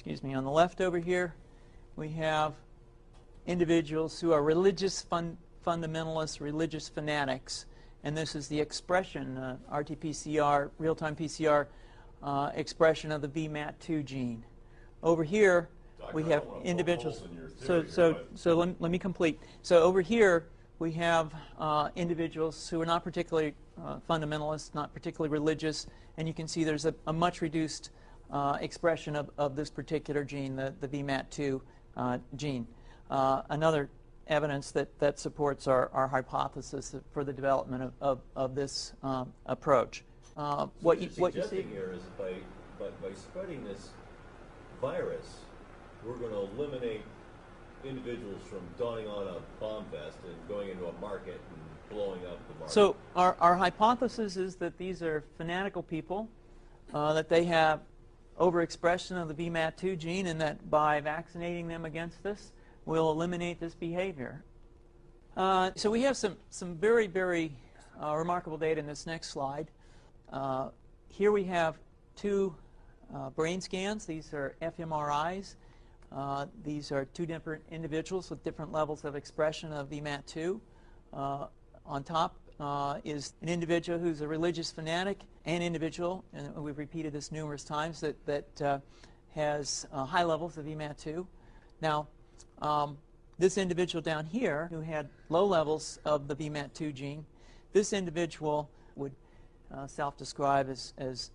excuse me, on the left over here, we have individuals who are religious fundamentalists, religious fanatics, and this is the expression, RT-PCR, real-time PCR expression of the VMAT2 gene. Over here, we have individuals. So let me complete. So over here, we have individuals who are not particularly fundamentalists, not particularly religious, and you can see there's a much reduced expression of this particular gene, the VMAT2 gene. Another evidence that supports our hypothesis for the development of this approach. What you see here is by spreading this virus, we're going to eliminate individuals from donning on a bomb vest and going into a market and blowing up the market. So our hypothesis is that these are fanatical people, that they have overexpression of the VMAT2 gene, and that by vaccinating them against this, we'll eliminate this behavior. So we have some very, very remarkable data in this next slide. Here we have two brain scans. These are fMRIs. These are two different individuals with different levels of expression of VMAT2. On top is an individual who's a religious fanatic, an individual, and we've repeated this numerous times, that has high levels of VMAT2. Now, this individual down here who had low levels of the VMAT2 gene, this individual would self-describe as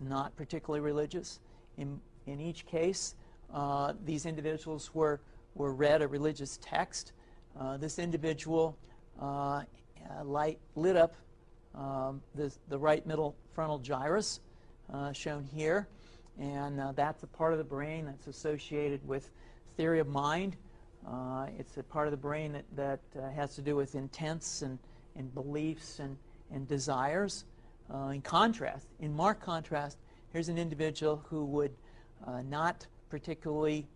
not particularly religious. In each case, these individuals were read a religious text. This individual lit up the right middle frontal gyrus, shown here, and that's a part of the brain that's associated with theory of mind. It's a part of the brain that has to do with intents and beliefs and desires. In contrast, in marked contrast, here's an individual who would not particularly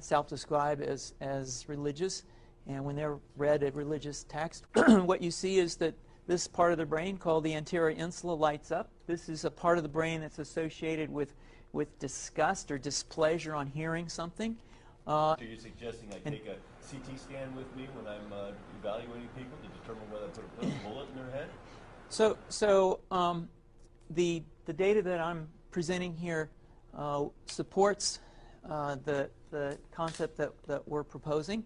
self-describe as religious, and when they're read a religious text, what you see is that this part of the brain called the anterior insula lights up. This is a part of the brain that's associated with disgust or displeasure on hearing something. So you're suggesting I take a CT scan with me when I'm evaluating people to determine whether I put a bullet in their head? So the data that I'm presenting here supports the concept that we're proposing,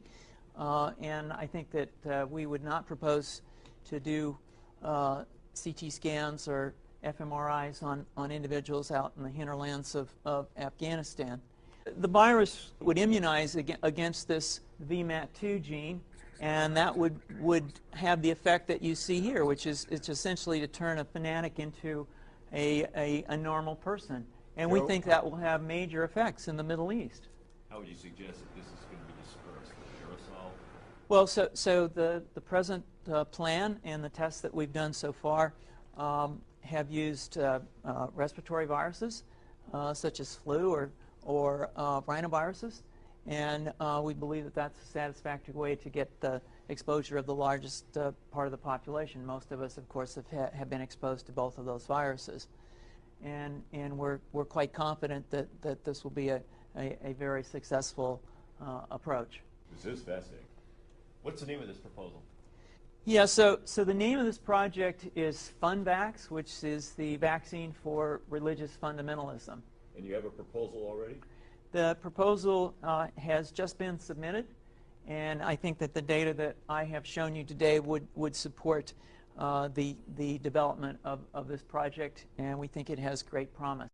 and I think that we would not propose to do CT scans or fMRIs on individuals out in the hinterlands of Afghanistan. The virus would immunize against this VMAT2 gene, and that would have the effect that you see here, which is it's essentially to turn a fanatic into a normal person. And we think that will have major effects in the Middle East. How would you suggest that this is going to be dispersed? Aerosol? Well, so the present plan and the tests that we've done so far have used respiratory viruses, such as flu or rhinoviruses. And we believe that that's a satisfactory way to get the exposure of the largest part of the population. Most of us, of course, have been exposed to both of those viruses. And we're quite confident that this will be a very successful approach. This is fascinating. What's the name of this proposal? Yeah, so the name of this project is FunVax, which is the vaccine for religious fundamentalism. And you have a proposal already? The proposal has just been submitted, and I think that the data that I have shown you today would support the development of this project, and we think it has great promise.